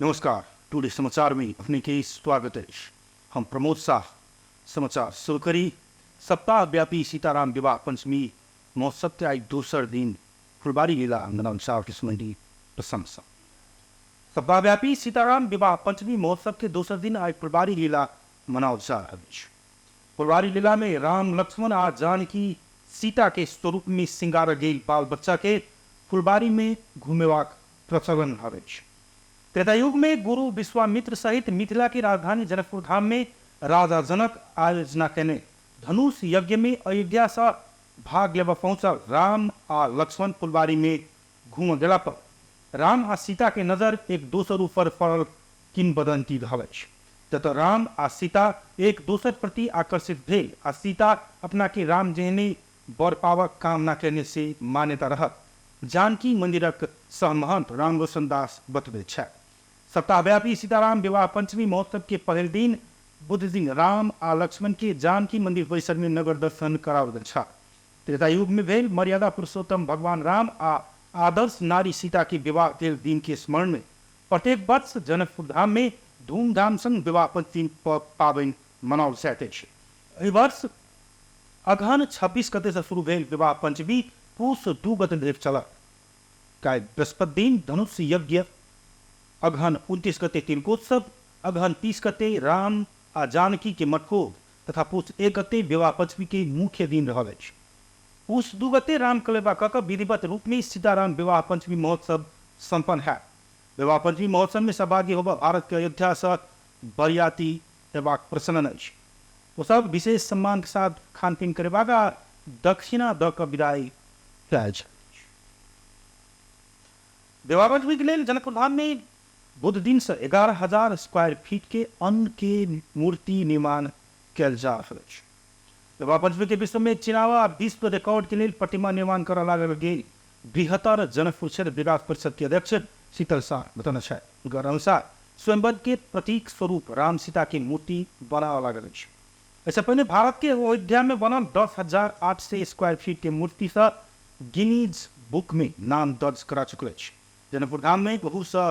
नमस्कार। टुडे समाचार में अपने के स्वागत है। हम प्रमोद शाह समाचार शुरू करी। सप्ताह व्यापी सीताराम विवाह पंचमी महोत्सव के आज दूसर दिन फुलबारी लीला अनुसार की सुनली प्रशंसा। सप्ताह व्यापी सीताराम विवाह पंचमी महोत्सव के दूसरे दिन आज फुलबारी लीला मनाओ जा रहा है। फुलबारी लीला में राम लक्ष्मण और जानकी सीता के स्वरूप में सिंगार गेल बाल बच्चा के फुलबारी में घूमेवाक प्रचलन है। त्रेतायुग में गुरु विश्वामित्र सहित मिथिला की राजधानी जनकपुर धाम में राजा जनक आयोजना करने धनुष यज्ञ में अयोध्या से भाग लेवा पहुंचल राम आ लक्ष्मण फुलबारी में घूम गेला पर राम आ सीता के नजर एक दोसर ऊपर पड़ल किंवदंती रहल। तथा राम आ सीता एक दोसर प्रति आकर्षित भेल आ सीता अपना के राम जेहने बर पावक कामना करने से मान्यता रहत। जानकी मंदिरक सहमहंत रामरोशन दास बतबे छै। सप्ताहव्यापी सीताराम विवाह पंचमी महोत्सव के पहले दिन बुध दिन राम आ लक्ष्मण के जानकी मंदिर परिसर में नगर दर्शन कराओल छ। त्रेतायुग में भेल मर्यादा पुरुषोत्तम भगवान राम आ आदर्श नारी सीता के विवाह के दिन के स्मरण में प्रत्येक वर्ष जनकपुर धाम में धूमधाम संग विवाह पंचमी पावनि मनाओल जाइत अछि। एहि वर्ष अगहन 26 गते से शुरू भेल विवाह पंचमी पूस 2 गते धरि चलत। काल्हि बृहस्पति दिन धनुष यज्ञ, अगहन 29 गते तिलकोत्सव, अगहन 30 गते राम आ जानकी के मटकोर तथा पूस 1 गते विवाह पंचमी के मुख्य दिन रहल अछि। पूस 2 गते राम कलेवा कऽ विधिवत रूप में सीताराम विवाह पंचमी महोत्सव संपन्न है। विवाह पंचमी महोत्सव में सहभागी होबा भारत के अयोध्या से बरियाती एबाक प्रचलन अछि। ओ सब विशेष सम्मान के साथ खान पीन करेबाक आ दक्षिणा दऽ कऽ विदाई कयल छै। विवाह पंचमी के लेल जनकपुर धाम में बुध दिन से 11,000 स्क्वायर फीट के अन्न के मूर्ति निर्माण कयल जा रहल अछि। विवाह पंचमी के विश्व में चिनावा विश्व रिकॉर्ड के लिए प्रतिमा निर्माण कर लागल गेल बृहत्तर जनकपुर क्षेत्र विकास परिषद के अध्यक्ष शीतल शाह बतौने छै। उनकर अनुसार स्वयंवर के प्रतीक स्वरूप राम सीता की मूर्ति बनावा लागल अछि। इससे पहले भारत के अयोध्या में बनल 10,800 स्क्वायर फीट के मूर्ति से गिनीज बुक में नाम दर्ज करा चुकल अछि। जनकपुर धाम में बहुत सा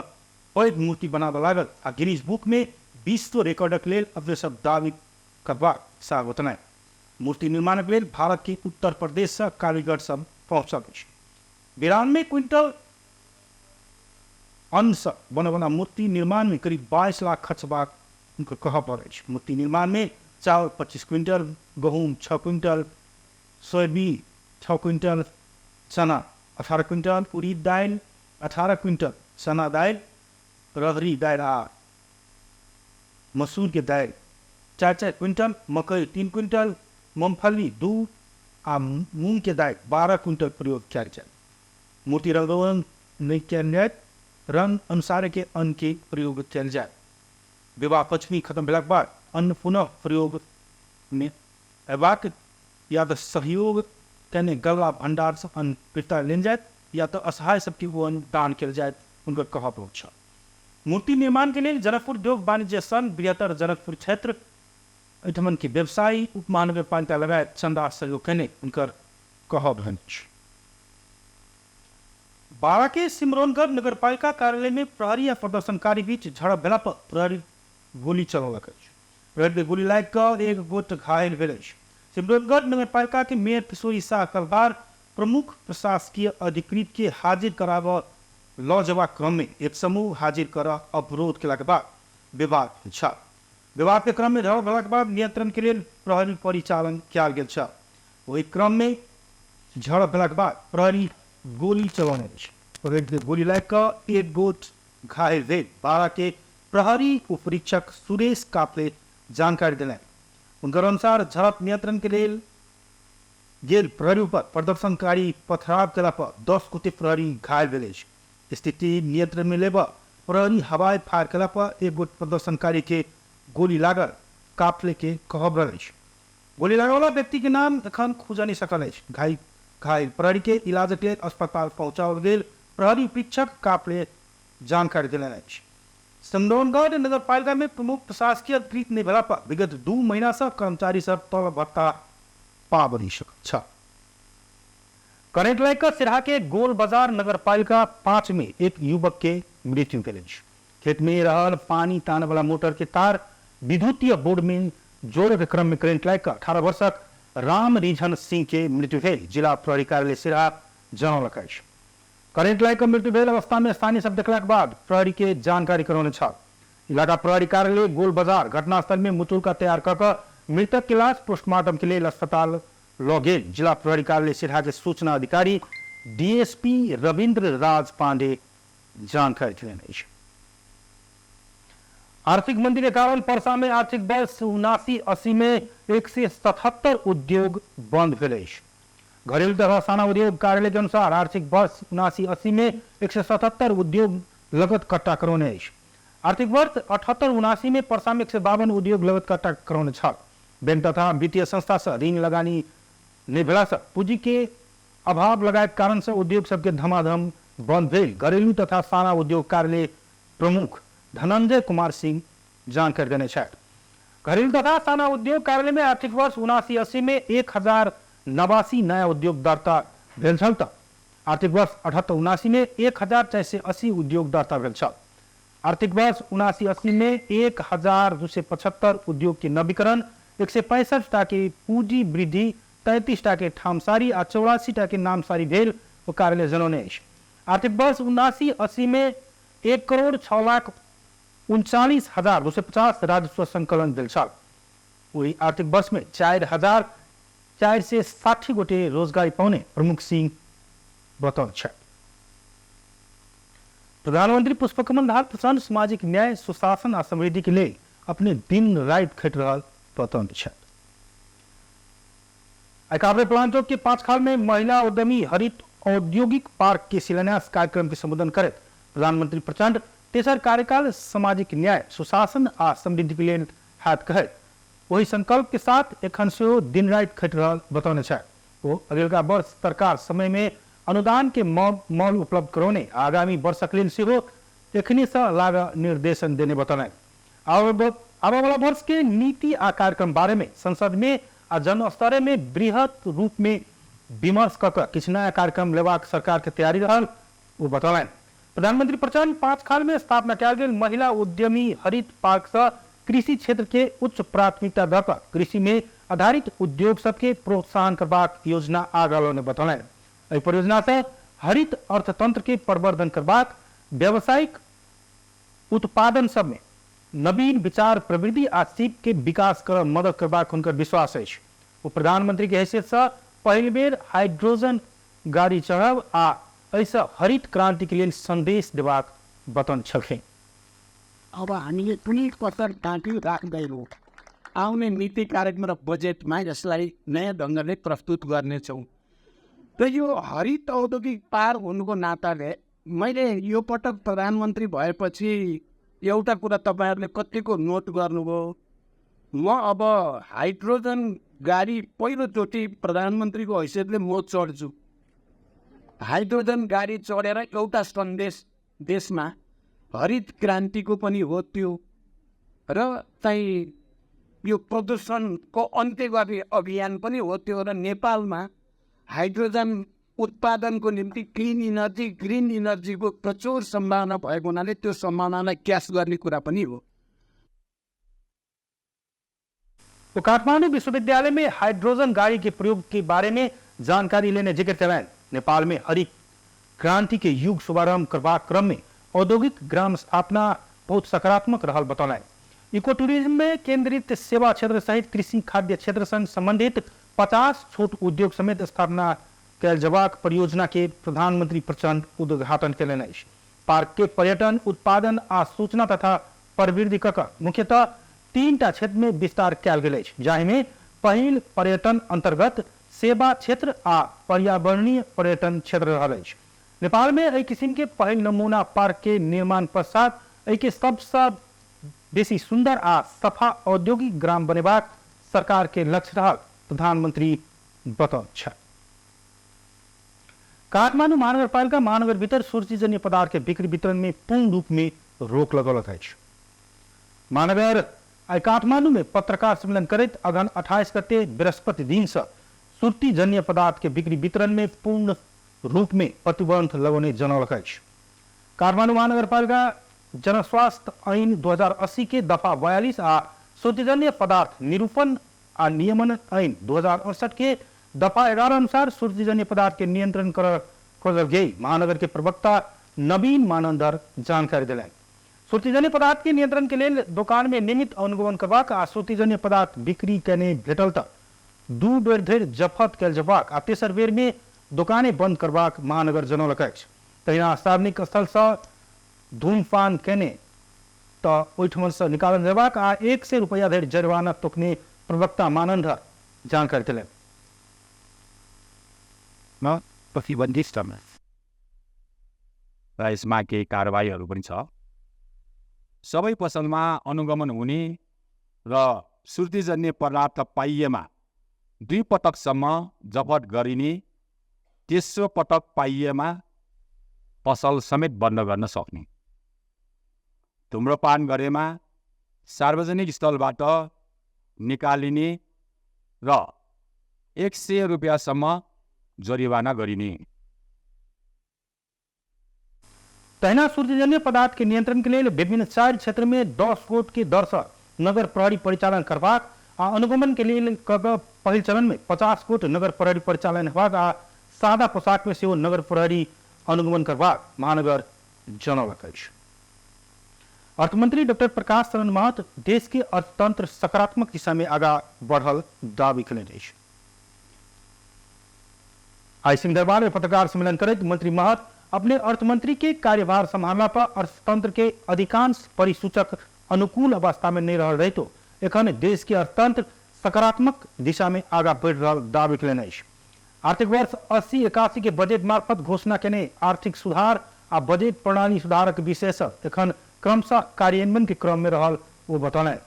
पैघ मूर्ति बनाबे लागल आ गिनीज बुक में विश्व रिकॉर्डक लेल अग्रसर दावी करबाक शाह बतौने। मूर्ति निर्माणक लेल भारत के उत्तर प्रदेश से कारीगर सब पहुंचल अछि। 92 क्विंटल अन्न से बनल वाला मूर्ति निर्माण में करीब 22 लाख खर्चबाक उनकर कहब पड़े अछि। मूर्ति निर्माण में चावल 25 क्विंटल, गहूम 6 क्विंटल, सोयाबीन 6 क्विंटल, चना 18 क्विंटल, उड़ीद दाल 18 क्विंटल, चना दाल, रहरी दाल आ मसूर के दाल 4-4 क्विंटल, मकई 3 क्विंटल, मूंगफली 2 आ मूंग के दाल 12 क्विंटल प्रयोग कयल जाय। मूर्ति रंगरोगन नहीं कयल जाय, रंग अनुसार के अन्न के प्रयोग कयल जाय। विवाह पंचमी खत्म भेलाक बाद अन्न पुनः प्रयोग में अयबाक या तो सहयोग कने गला भंडार से अन्न पिता लेल जाय या तो असहाय सबके वो अन्न दान कयल जाय, उनकर कहब छ। मूर्ति निर्माण के लिए जनकपुर उद्योग वाणिज्य संघ बृहत्तर जनकपुर क्षेत्र एठमन के व्यवसायी उप महानगर पालिका लगायत चंदा सहयोग कने उनकर कहब छ। बारा के सिमरौनगढ़ नगर पालिका कार्यालय में प्रहरी या प्रदर्शनकारी बीच झड़प भेला पर प्रहरी गोली चलौलक अछि। प्रहरी के गोली लागि कऽ एक गोट घायल भेल अछि। सिमरौनगढ़ नगर पालिका के मेयर किशोरी शाह कलबार प्रमुख प्रशासकीय अधिकृत के हाजिर कराबऽ लऽ जबाक क्रम में एक समूह हाजिर कर अवरोध के बाद विवाद छ। विवाद के क्रम में झड़प भेला के बाद नियंत्रण के लिए प्रहरी परिचालन कयल गेल छ। वही क्रम में झड़प भेला के बाद प्रहरी गोली चलौने अछि। प्रहरी के गोली लागि कऽ एक गोट घायल भेल। बारा के प्रहरी उपरीक्षक सुरेश कापले जानकारी देलनि। उनकर अनुसार झड़प नियंत्रण के लिए गेल प्रहरी पर प्रदर्शनकारी पथराव केला पर 10 गोटे प्रहरी घायल भेल अछि। स्थिति नियंत्रण में लेबा प्रहरी हवाई फायर केला पर एक गोट प्रदर्शनकारी के गोली लागल, काफले के कहब रहल अछि। गोली लागल वाला व्यक्ति के नाम एखन खुजा नहीं सकल अछि। घायल प्रहरी के इलाज के लिए अस्पताल पहुंचाओल गेल प्रहरी परीक्षक काफले जानकारी देलनि अछि। सिमरौनगढ़ नगर पालिका में प्रमुख प्रशासकीय अधिकृत नहीं भेला पर विगत 2 महीना से कर्मचारी सब तलब भत्ता पाब नहीं सकल छ। करंट लाइक सिरहा के गोल बाजार नगर पालिका 5 में एक युवक के मृत्यु भेल अछि। खेत में रहल पानी ताने वाला मोटर के तार विद्युतीय बोर्ड में जोड़े के क्रम में करंट लाग 18 वर्षक राम रिझन सिंह के मृत्यु भेल। जिला प्रहरी कार्यालय सिराहा जनौलक अछि। करंट लाग मृत्यु भेल अवस्था में स्थानीय सब देखला के बाद प्रहरी के जानकारी करौने छल। इलाका प्रहरी कार्यालय गोल बाजार घटनास्थल में मुचुल्का तैयार कर मृतक के लाश पोस्टमार्टम के लिए अस्पताल लऽ गेल। जिला प्रहरी कार्यालय सिराहा के सूचना अधिकारी डीएसपी रविंद्र राज पांडे जानकारी देने। आर्थिक मंदी के कारण पर्सा में आर्थिक वर्ष 79-80 में 177 उद्योग बंद भेल। घरेलू तथा साना उद्योग कार्यालय के अनुसार आर्थिक वर्ष 79-80 में 177 उद्योग लगत कट्टा करौने। आर्थिक वर्ष 78-79 में पर्सा में 152 उद्योग लगत कट्टा करौने छल। बैंक तथा वित्तीय संस्था से ऋण लगानी नहीं भेला से पूंजी के अभाव लगाए कारण से उद्योग सबके धमाधम बंद भेल। घरेलू तथा साना उद्योग कार्यालय प्रमुख धनंजय कुमार सिंह जानकारी देने छथि। घरेलू तथा साना उद्योग कार्यालय में आर्थिक वर्ष 79-80 में 1089 नया उद्योग दर्ता भेल छल तऽ आर्थिक वर्ष 78-79 में 1480 उद्योग दर्ता भेल छल। आर्थिक वर्ष 79-80 में 1275 उद्योग के नवीकरण, 165 टा के पूंजी वृद्धि, 33 टा के ठामसारी आ 84 टा के नामसारी भेल ओ कार्यालय जनौने अछि। आर्थिक वर्ष 79-80 में 1,39,39,250 राजस्व संकलन भेल छल। वही आर्थिक वर्ष में 4,460 गोटे रोजगारी पाउने प्रमुख सिंह बतौने छथि। प्रधानमंत्री पुष्पकमल दाहाल प्रचंड सामाजिक न्याय, सुशासन आ समृद्धि के लिए अपने दिन रात खटि रहल बतौने छथि। काभ्रे प्लांटों के पांचखाल में महिला उद्यमी हरित औद्योगिक पार्क के शिलान्यास कार्यक्रम के संबोधन करते प्रधानमंत्री प्रचंड तेसर कार्यकाल सामाजिक न्याय, सुशासन आ समृद्धि के लिए हाथ कहे वही संकल्प के साथ एखन से दिन रात खटि रहल बतौने छथि। वो अगिला वर्ष सरकार समय में अनुदान के मॉल उपलब्ध करौने आगामी वर्षक लेल सेहो एखनी से लाभ निर्देशन देने बतौने। आबे वाला वर्ष के नीति आ कार्यक्रम बारे में संसद में आ जन स्तर में बृहत रूप में विमर्श कर किछु नया कार्यक्रम लेबाक सरकार के तैयारी रहल वो बतौलनि। प्रधानमंत्री प्रचंड पांचखाल में स्थापना कयल गेल महिला उद्यमी हरित पार्क से कृषि क्षेत्र के उच्च प्राथमिकता दऽ कऽ कृषि में आधारित उद्योग सबके प्रोत्साहन करबाक योजना आगाँ लौने बतौलनि। एहि परियोजना से हरित अर्थतंत्र के प्रवर्धन करबाक, व्यावसायिक उत्पादन सब में नवीन विचार प्रवृत्ति आ सीप के विकास कर मदद करबाक हुनकर विश्वास अछि। वो प्रधानमंत्री के हैसियत से पहली बेर हाइड्रोजन गाड़ी चढ़ब आ ऐसा हरित क्रांति के लिए संदेश देबाक बतौने छलखिन। अब हामीले कुनै पत्तर टाँटी राख्दैनौँ। आउने नीति कार्यक्रम र बजेटमा यसलाई नयाँ ढङ्गले प्रस्तुत गर्नेछौँ। र यो हरित औद्योगिक पार्क हुनुको नाताले मैले यो पटक प्रधानमन्त्री भएपछि एउटा कुरा तपाईँहरूले कतिको नोट गर्नुभयो, म अब हाइड्रोजन गाडी पहिलोचोटि प्रधानमन्त्रीको हैसियतले म चढ्छु। हाइड्रोजन गाडी चढेर एउटा सन्देश देशमा हरित क्रान्तिको पनि हो त्यो, र चाहिँ यो प्रदूषणको अन्त्य गर्ने अभियान पनि हो त्यो। र नेपालमा हाइड्रोजन उत्पादनको निम्ति क्लिन इनर्जी, ग्रिन इनर्जीको प्रचुर सम्भावना भएको हुनाले त्यो सम्भावनालाई क्यास गर्ने कुरा पनि हो। तो काठमांडू विश्वविद्यालय में हाइड्रोजन गाड़ी के प्रयोग के बारे में जानकारी लेने जिक्र कराएं। नेपाल में हरित क्रांति के युग शुभारंभ करवा क्रम में औद्योगिक ग्राम स्थापना बहुत सकारात्मक रहल बतौलें। इको टूरिज्म में केंद्रित सेवा क्षेत्र सहित कृषि खाद्य क्षेत्र संग संबंधित 50 छोट उद्योग समेत स्थापना कैल जबाक परियोजना के प्रधानमंत्री प्रचंड उद्घाटन कयलनि अछि। पार्क के पर्यटन, उत्पादन आ सूचना तथा प्रवृद्धि कऽ मुख्यतः 3 टा क्षेत्र में विस्तार कैल गेल अछि, जाहि में पहिल पर्यटन अंतर्गत सेवा क्षेत्र आ पर्यावरणीय पर्यटन क्षेत्र रहल अछि। नेपाल में एहि किस्म के पहिल नमूना पार्क के निर्माण पश्चात एहि के सबसे बेसी सुंदर आ सफा औद्योगिक ग्राम बनेबाक सरकार के लक्ष्य रहल प्रधानमंत्री बतौने छथि। काठमांडू महानगरपालिका महानगर भीतर सुर्जीजन्य पदार्थ के बिक्री वितरण में पूर्ण रूप में रोक लगौलक अछि। महानगर आई काठमांडू में पत्रकार सम्मेलन करैत अगहन 28 गते बृहस्पति दिन से सुर्तीजन्य पदार्थ के बिक्री वितरण में पूर्ण रूप में प्रतिबंध लगौने जनौलक अछि। काठमांडू महानगरपालिका जनस्वास्थ्य ऐन 2080 के दफा 42 आ श्रुतिजन्य पदार्थ निरूपण आ नियमन ऐन 2068 के दफा 11 अनुसार श्रुतिजन्य पदार्थ के नियंत्रण कर गई महानगर के प्रवक्ता नवीन मानंदर जानकारी दिलाए। श्रुतिजन्य पदार्थ के नियंत्रण के लिए दुकान में नियमित अनुगमन करबाक आ श्रुतिजन्य पदार्थ बिक्री करने भेटल तक 2 बेर धरि जफत कल जबाक आ तेसर बेर में दुकाने बंद करबाक महानगर जनौलक अछि। तहिना सार्वजनिक स्थल से धूमपान केने तो ओहिठमन से निकालल जबाक आ 100 रुपया धरि जरिमाना तोकने प्रवक्ता मानंदर जानकारी दिलनि। प्रतिबन्धित समय र यसमा केही कारबाहीहरू पनि छ। सबै पसलमा अनुगमन हुने र श्रुतिजन्य पदार्थ पाइएमा 2 पटकसम्म जफत गरिने, तेस्रो पटक पाइएमा पसल समेत बन्द गर्न सक्ने, धूम्रपान गरेमा सार्वजनिक स्थलबाट निकालिने र 100 रुपैयाँसम्म जरिवाना गरिने। तहिना श्रुतिजन्य पदार्थ के नियंत्रण के लिए विभिन्न 4 क्षेत्र में 10 कोट के दर से नगर प्रहरी परिचालन करबाक आ अनुगमन के लिए पहल चरण में 50 कोट नगर प्रहरी परिचालन हेबाक आ सादा पोशाक में से नगर प्रहरी अनुगमन करबाक महानगर जनौलक अछि। अर्थमंत्री डॉक्टर प्रकाश चरण महत देश के अर्थतंत्र सकारात्मक दिशा में आगा बढ़ल दावी कयलनि अछि। आई सिंहदरबार में पत्रकार सम्मेलन करते मंत्री महत अपने अर्थमंत्री के कार्यभार संभालना पर अर्थतंत्र के अधिकांश परिसूचक अनुकूल अवस्था में नहीं रह तो एखन देश के अर्थतंत्र सकारात्मक दिशा में आगा बढ़ रहा दावी कयलनि अछि। आर्थिक वर्ष 80-81 के बजट मार्फत घोषणा केने आर्थिक सुधार आ बजट प्रणाली सुधारक विषय से एखन क्रमशः कार्यान्वयन के क्रम में रहल वो बतौलनि।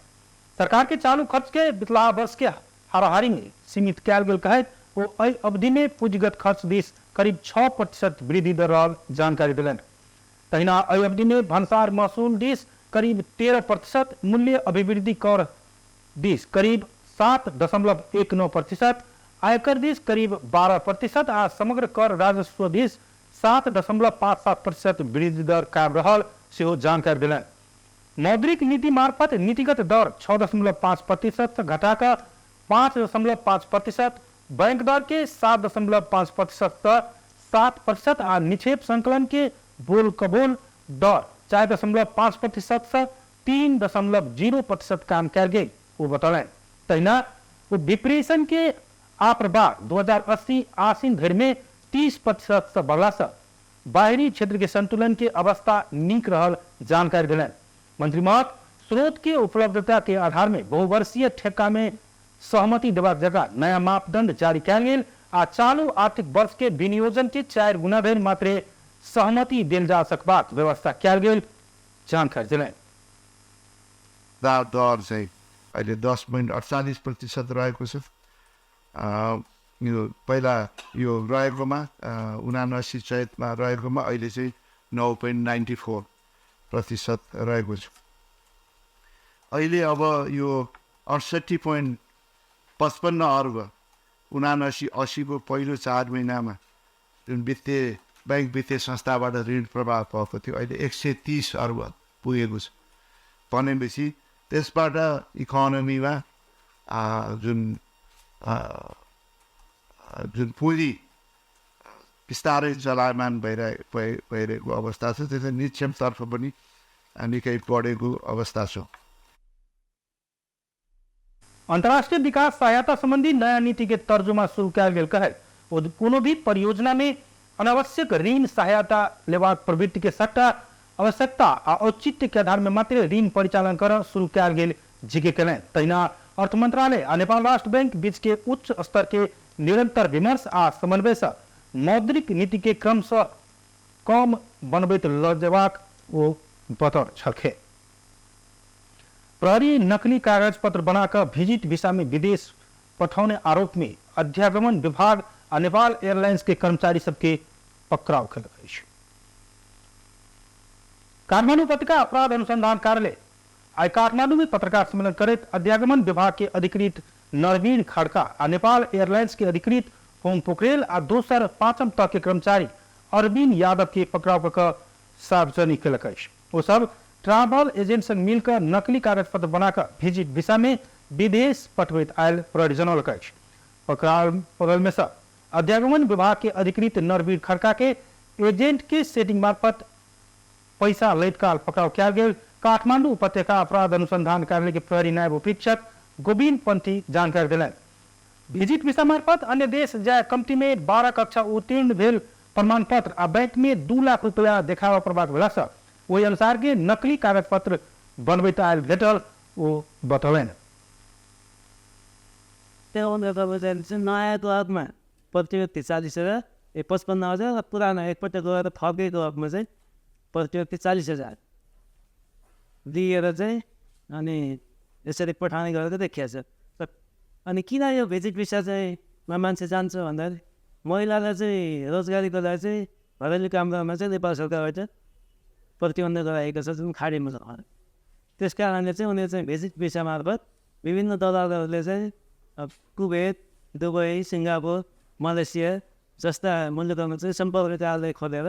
सरकार के चालू खर्च के बितला वर्ष के हाराहारी में सीमित कयल गेल कहैत वो अवधि में पूंजीगत खर्च दिस करीब 6% वृद्धि दर रहल जानकारी दिलनि। तहिना अवधि में भंसार महसूल दिस करीब 13%, मूल्य अभिवृद्धि कर दिस करीब 7.19%, आयकर दिस करीब 12% आ समग्र कर राजस्व दिस 7.57% वृद्धि दर कायम रहल सेहो जानकारी दिलनि। मौद्रिक नीति मार्फत नीतिगत दर 6.5% से घटाकर 5.5%, बैंक दर के 7.5% से 7% आ निक्षेप संकलन के बोल कबोल दर 4.5% से 3.0% काम कयल गेल वो बतौलनि। तहिना वो डिप्रेशन के आप्रभाव 2080 आसीन धरि में 30% से बढ़ला से बाहरी क्षेत्र के संतुलन के अवस्था नीक रहल जानकारी दिलनि। मंत्री महत स्रोत के उपलब्धता के आधार में बहुवर्षीय ठेका में सहमति देबाक जगह नया मापदंड जारी कयल गेल आ चालू आर्थिक वर्ष के विनियोजन के 4 गुना धरि मात्र सहमति देल जा सकबाक व्यवस्था कयल गेल जानकारी दिलनि। दर चाहिँ अहिले 10.48% रहेको छ। यो पहिला यो रहेकोमा 79 चैतमा रहेकोमा अहिले चाहिँ 9.94% रहेको छ। अहिले अब यो 68.55 अर्ब 79-80 को पहिलो 4 महिनामा जुन बैंक वित्तीय संस्थाबाट ऋण प्रवाह भएको थियो अहिले 130 अर्ब पुगेको छ भनेपछि त्यसबाट इकोनोमीमा जुन पुँजी बिस्तारै चलायमान भइरहेको अवस्था छ। त्यसै निक्षेपतर्फ पनि निकै बढेको अवस्था छ। अंतर्राष्ट्रीय विकास सहायता संबंधी नया नीति के तर्जुमा शुरू कयल गेल कहै कोनो भी परियोजना में अनावश्यक ऋण सहायता लेबाक प्रवृत्ति के सट्टा आवश्यकता आ औचित्य के आधार में मात्र ऋण परिचालन कर शुरू कयल गेल जिक्र कयलनि। तहिना अर्थ मंत्रालय आ नेपाल राष्ट्र बैंक बीच के उच्च स्तर के निरंतर विमर्श आ समन्वय से मौद्रिक नीति के क्रमशः कम बनबैत ल जेबाक ओ बतौर छलखे। प्रहरी नकली कागज पत्र बनाकर विजिट वीसा में विदेश पठाने आरोप में अध्यागमन विभाग और नेपाल एयरलाइंस के कर्मचारी सबके पकड़ाव कयलक अछि। काठमांडू पत्रिका अपराध अनुसंधान कार्यालय आई काठमांडू में पत्रकार सम्मेलन करते अध्यागमन विभाग के अधिकृत नरवीन खड़का और नेपाल एयरलाइंस के अधिकृत होम पोखरेल और दोसर 5म तक के कर्मचारी अरविंद यादव के पकड़ाव कर सार्वजनिक कयलक अछि। ओ सब ट्रैवल एजेंट संग मिलकर नकली कागज पत्र बनाकर विजिट वीसा में विदेश पठबैत आयल प्रहरी जनौलक अछि। पकड़ल में से अध्यागमन विभाग के अधिकृत नरवीर खड़का के एजेंट के सेटिंग मार्फत पैसा लैत काल पकड़ाव किया गेल काठमांडू उपत्यका अपराध अनुसंधान कार्यालय के प्रहरी नायब उपरीक्षक गोविंद पंथी जानकारी दिलन। विजिट वीसा मार्फत अन्य देश जाय कम्ती में 12 कक्षा उत्तीर्ण भेल प्रमाण पत्र आ बैंक में 2 लाख रुपया देखावा प्रभाग भेला से ओहि अनुसार के नकली कागज पत्र बनबैत आयल भेटल ओ बतौलन। नयाँ ग्राहकमा प्रति व्यक्ति 40,000 55,000 पुरानो एकपल्ट गएर फर्कै ग्राहकमा चाहिँ प्रति व्यक्ति 40,000 दिएर चाहिँ अनि यसरी पठाउने गरेर देखिएको छ। अनि किन यो भिजिट भिसा चाहिँ मान्छे जान्छ भन्दाखेरि महिलालाई चाहिँ रोजगारीको लागि चाहिँ घरेलु काममा चाहिँ नेपाल सरकारबाट प्रतिबन्ध गराएको छ जुन खाडीमा छ। त्यस कारणले चाहिँ उनीहरू चाहिँ भिजिट भिसा मार्फत विभिन्न दलालहरूले चाहिँ कुवेत, दुबई, सिङ्गापुर, मलेसिया जस्ता मुलुकमा चाहिँ सम्पर्क कार्यालय खोलेर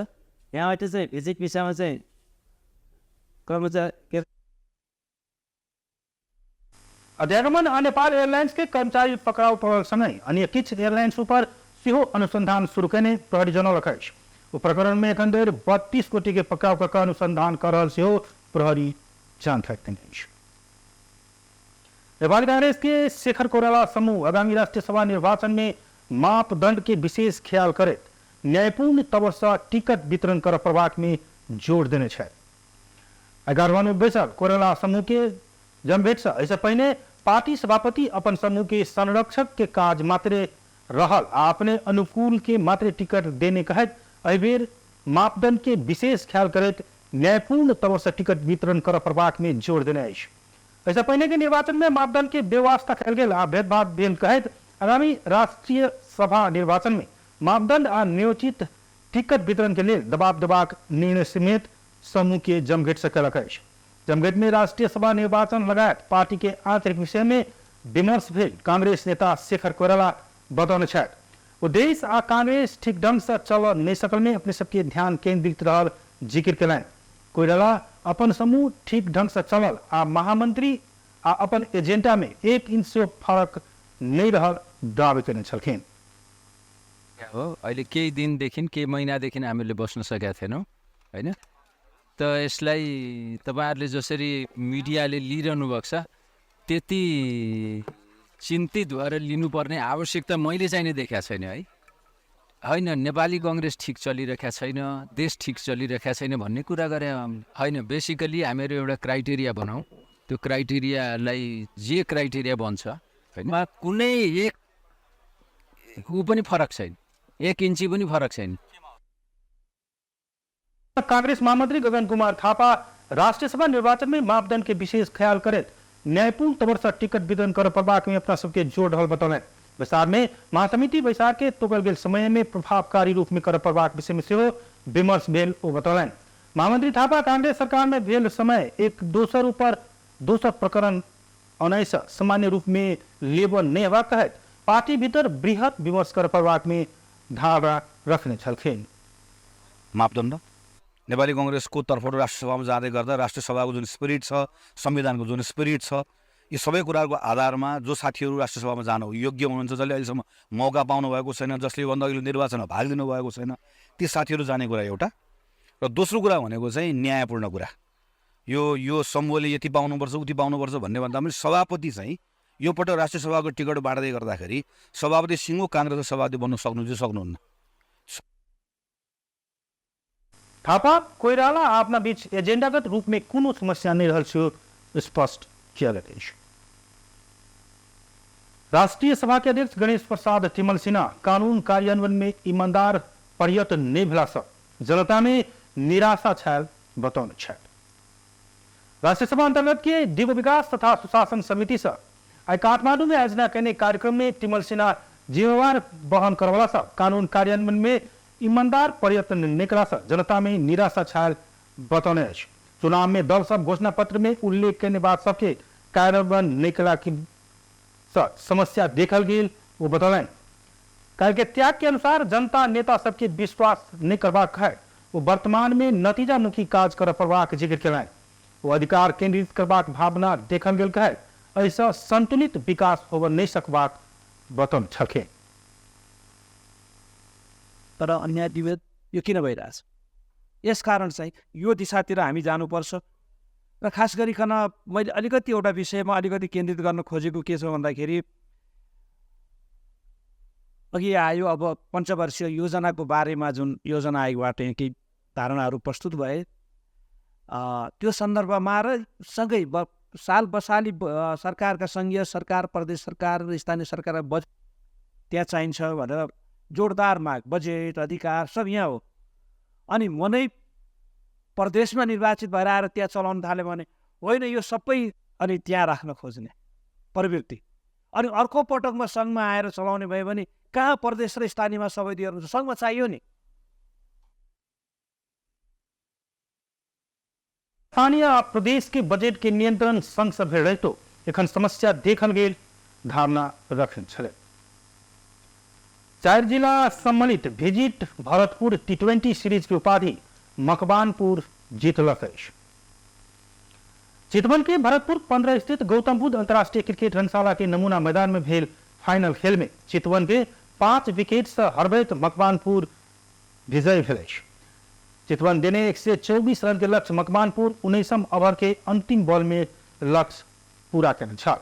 यहाँबाट चाहिँ भिजिट भिसामा चाहिँ कर्मचारी अध्यागमन आ नेपाल एयरलाइंस के कर्मचारी पकड़ाव पड़ल संगे अन्य किछ एयरलाइंस पर सेहो अनुसंधान शुरू करने प्रहरी जनौलक अछि। ओ प्रकरण में एखन धरि 32 कोटी के पकड़ाव कऽ कऽ अनुसंधान कर रहल सेहो प्रहरी जानकारी देने अछि। नेपाली कांग्रेस के शेखर कोइराला समूह आगामी राष्ट्रीय सभा निर्वाचन में मापदंड के विशेष ख्याल करैत न्यायपूर्ण तवर से टिकट वितरण कर प्रभाग में जोर देने छथि। 11वां में बैसल कोइराला समूह के जमभेट से ऐसे पहले पार्टी सभापति अपन समूह के संरक्षक के काज मात्रे रहल आ अपने अनुकूल के मात्रे टिकट देने कहत अबेर मापदंड के विशेष ख्याल करैत न्यायपूर्ण तवर से टिकट वितरण कर प्रभाग में जोर देने अछि। ऐसा पहले के निर्वाचन में मापदंड के व्यवस्था कल गेल आ भेदभाव भेल कहत आगामी राष्ट्रीय सभा निर्वाचन में मापदंड आ नियोजित टिकट वितरण के लिए दबाव देबाक निर्णय समेत समूह के जमघट से कलक अछि। जमघट में राष्ट्रीय सभा निर्वाचन लगायत पार्टी के आंतरिक विषय में विमर्श भेल कांग्रेस नेता शेखर कोइराला बतौने छथि। देश आ कांग्रेस ठीक ढंग से चल नहीं सकल में अपने सबके ध्यान केंद्रित रहल जिक्र कलन। कोइराला अपन समूह ठीक ढंग से चलल आ महामंत्री आ अपन एजेंडा में 1 इंच से फरक नहीं रहल दावी करने छलखिन। हो अहिले केही दिनदेखि केही महिनादेखि हामीले बस्न सकेका थिएनौँ हैन। त यसलाई तपाईहरुले जसरी मिडियाले लिइरहनु भएको छ त्यति चिन्तित भएर लिनुपर्ने आवश्यकता मैले चाहिँ नै देखेको छैन है। हैन नेपाली कांग्रेस ठीक चलिरहेको छैन, देश ठीक चलिरहेको छैन भन्ने कुरा गरे हैन। बेसिकली हामीहरू एउटा क्राइटेरिया बनाऊ, त्यो क्राइटेरियालाई जे क्राइटेरिया बन्छ हैन कुनै एक ऊ पनि फरक छैन, 1 इन्ची पनि फरक छैन। कांग्रेस महामंत्री गगन कुमार थापा राष्ट्रीय सभा निर्वाचन में मापदंड के विशेष ख्याल करे न्यायपूर्ण तवर से टिकट वितरण कर प्रभाग में अपना सबके जोर ढल बतौले। विस्तार में महासमिति बैसार के तोकल गेल समय में प्रभावकारी रूप में कर प्रभाग विषय में सेहो विमर्श भेल ओ बतौले। महामंत्री थापा कांग्रेस सरकार में भेल समय एक दोसर ऊपर दोसर प्रकरण अनैस सामान्य रूप में लेबल नहीं हवा कहत पार्टी भीतर बृहत विमर्श कर प्रभाग में धारणा रखने छलखिन। मापदण्ड नेपाली कांग्रेसको तर्फबाट राष्ट्रिय सभामा जाँदै गर्दा राष्ट्रिय सभाको जुन स्पिरिट छ, संविधानको जुन स्पिरिट छ, यी सबै कुराहरूको आधारमा जो साथीहरू राष्ट्रिय सभामा जान योग्य हुनुहुन्छ, जसले अहिलेसम्म मौका पाउनु भएको छैन, जसले भन्दा अघिल्लो निर्वाचनमा भाग लिनु भएको छैन, ती साथीहरू जाने कुरा एउटा। र दोस्रो कुरा भनेको चाहिँ न्यायपूर्ण कुरा। यो समूहले यति पाउनुपर्छ उति पाउनुपर्छ भन्ने भन्दा पनि सभापति चाहिँ यो पटक राष्ट्रिय सभाको टिकट बाँड्दै गर्दाखेरि सभापति सिंह कांग्रेसको सभापति बन्न सक्नुहुन्छ सक्नुहुन्न। थापा कोइराला अपना बीच एजेंडागत रूप में कोनो समस्या नहीं रहल से स्पष्ट किया गया है। राष्ट्रीय सभा के अध्यक्ष गणेश प्रसाद तिमल सिन्हा कानून कार्यान्वयन में ईमानदार पर्यटन नहीं भेला से जनता में निराशा छायल बतौने छथि। राष्ट्रीय सभा अंतर्गत के दिव्य विकास तथा सुशासन समिति से आई काठमांडू में आयोजना करने कार्यक्रम में तिमल सिन्हा जिम्मेवार वहन करवाला से कानून कार्यान्वयन में ईमानदार पर्यटन निकला से जनता में निराशा छायल बतौने। चुनाव में दल सब घोषणा पत्र में उल्लेख करने बाद सबके कार्यान्वयन निकला की समस्या देखल गेल वो बतौलन। कार्य के त्याग के अनुसार जनता नेता सबके विश्वास नहीं करवा है वो वर्तमान में नतीजा मुखी काज कर प्रवाह के जिक्र करें। वो अधिकार केंद्रित करबाक भावना देखल गेल है। ऐसा संतुलित विकास होबऽ नहीं सकबाक बतम छलखे। तर अन्याय विभेद यो किन भइरहेछ? यसकारण चाहिँ यो दिशातिर हामी जानुपर्छ। र खास गरिकन मैले अलिकति एउटा विषयमा अलिकति केन्द्रित गर्न खोजेको के छ भन्दाखेरि अघि आयो अब पञ्चवर्षीय योजनाको बारेमा जुन योजना आयोगबाट केही धारणाहरू प्रस्तुत भए, त्यो सन्दर्भमा र सँगै साल बसाली सरकारका सङ्घीय सरकार, प्रदेश सरकार र स्थानीय सरकार बजेट त्यहाँ चाहिन्छ भनेर जोडदार माग, बजेट अधिकार सब यहाँ हो। अनि म नै प्रदेशमा निर्वाचित भएर आएर त्यहाँ चलाउन थाल्यो भने होइन, यो सबै अनि त्यहाँ राख्न खोज्ने प्रवृत्ति। अनि अर्को पटकमा सङ्घमा आएर चलाउने भयो भने कहाँ प्रदेश र स्थानीयमा सबै दिएर सङ्घमा चाहियो नि। स्थानीय प्रदेश के बजेट के नियंत्रण संघ से भेड़ तो एखन समस्या देखल गेल धारणा रखन छले। 4 जिला सम्मिलित विजिट भरतपुर T20 सीरीज की उपाधि मकवानपुर जीतलक अछि। चितवन के भरतपुर 15 स्थित गौतम बुद्ध अंतर्राष्ट्रीय क्रिकेट रंगशाला के नमूना मैदान में भेल फाइनल खेल में चितवन के 5 विकेट से हरबैत मकवानपुर विजयी भेल अछि। चितवन देने 124 रन के लक्ष्य मकवानपुर 19 ओवर के अंतिम बॉल में लक्ष्य पूरा करने छल।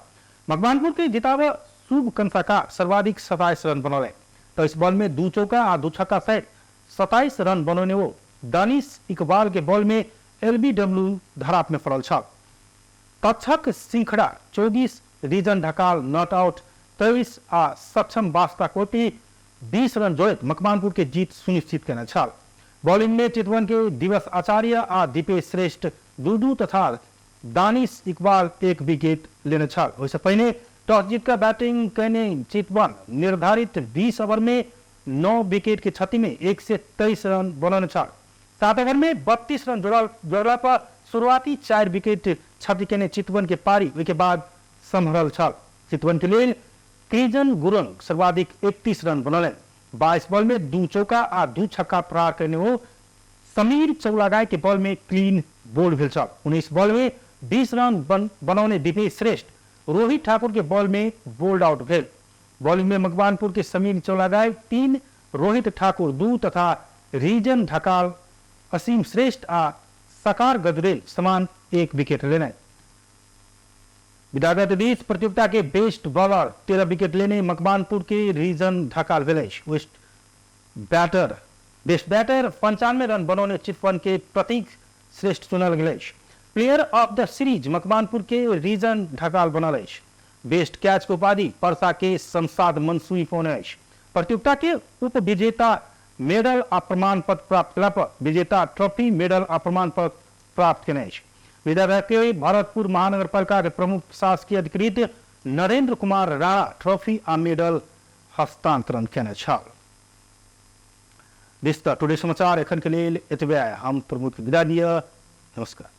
मकवानपुर के जितावे शुभ कंसाकार सर्वाधिक 27 रन बनौले। तो इस बॉल में 2 चौका और 2 छक्का सहित 27 रन बनौने वो दानिश इकबाल के बॉल में LBW धराप में पड़ल छल। तक्षक सिंखड़ा 24, रीजन ढकाल नॉट आउट 23 आ सक्षम बास्ता कोटी 20 रन जोड़ित मकवानपुर के जीत सुनिश्चित करने छल। बॉलिंग में चितवन के दिवस आचार्य और दीपेश श्रेष्ठ 2-2 तथा दानिश इकबाल 1 विकेट लेने छल। वैसे पहले टॉस जीतकर बैटिंग करने चितवन निर्धारित 20 ओवर में 9 विकेट की क्षति में 123 रन बनाने छल। 7 ओवर में 32 रन जोड़ला पर शुरुआती 4 विकेट क्षति के चितवन के पारी के बाद संभरल छल। चितवन के लिए क्रिजन गुरंग सर्वाधिक 31 रन बनौले। 22 बॉल में 2 चौका और 2 छक्का प्रहार करने वो समीर चौलागाय के बॉल में क्लीन बोल्ड भेल छल। 19 बॉल में 20 रन बनौने दीपेश श्रेष्ठ रोहित ठाकुर के बॉल में बोल्ड आउट भेल। बॉलिंग में मकवानपुर के समीर चौलागाय 3, रोहित ठाकुर 2 तथा रीजन ढकाल असीम श्रेष्ठ आ सकार गजरेल समान 1 विकेट लेने। विधागत देश प्रतियोगिता के बेस्ट बॉलर 13 विकेट लेने मकवानपुर के रीजन ढकाल विलेश। बेस्ट बैटर 95 रन बनौने चितवन के प्रतीक श्रेष्ठ चुनल गलेश। Player of the series Makwanpur के रीजन ढकाल बनलेश। बेस्ट कैच को उपाधि परसा के संसाद मंसूरी पौनेश। प्रतियोगिता के उप विजेता मेडल और प्रमाण पत्र प्राप्त कला पर विजेता ट्रॉफी मेडल और प्रमाण पत्र प्राप्त कनेश। विदा रहते भरतपुर महानगर पालिका के प्रमुख प्रशासकीय अधिकृत नरेंद्र कुमार राणा ट्रॉफी और मेडल हस्तांतरण कने छल। दिस द टुडे समाचार एखन के लिए एतबे हम प्रमुख विदा दिया। नमस्कार।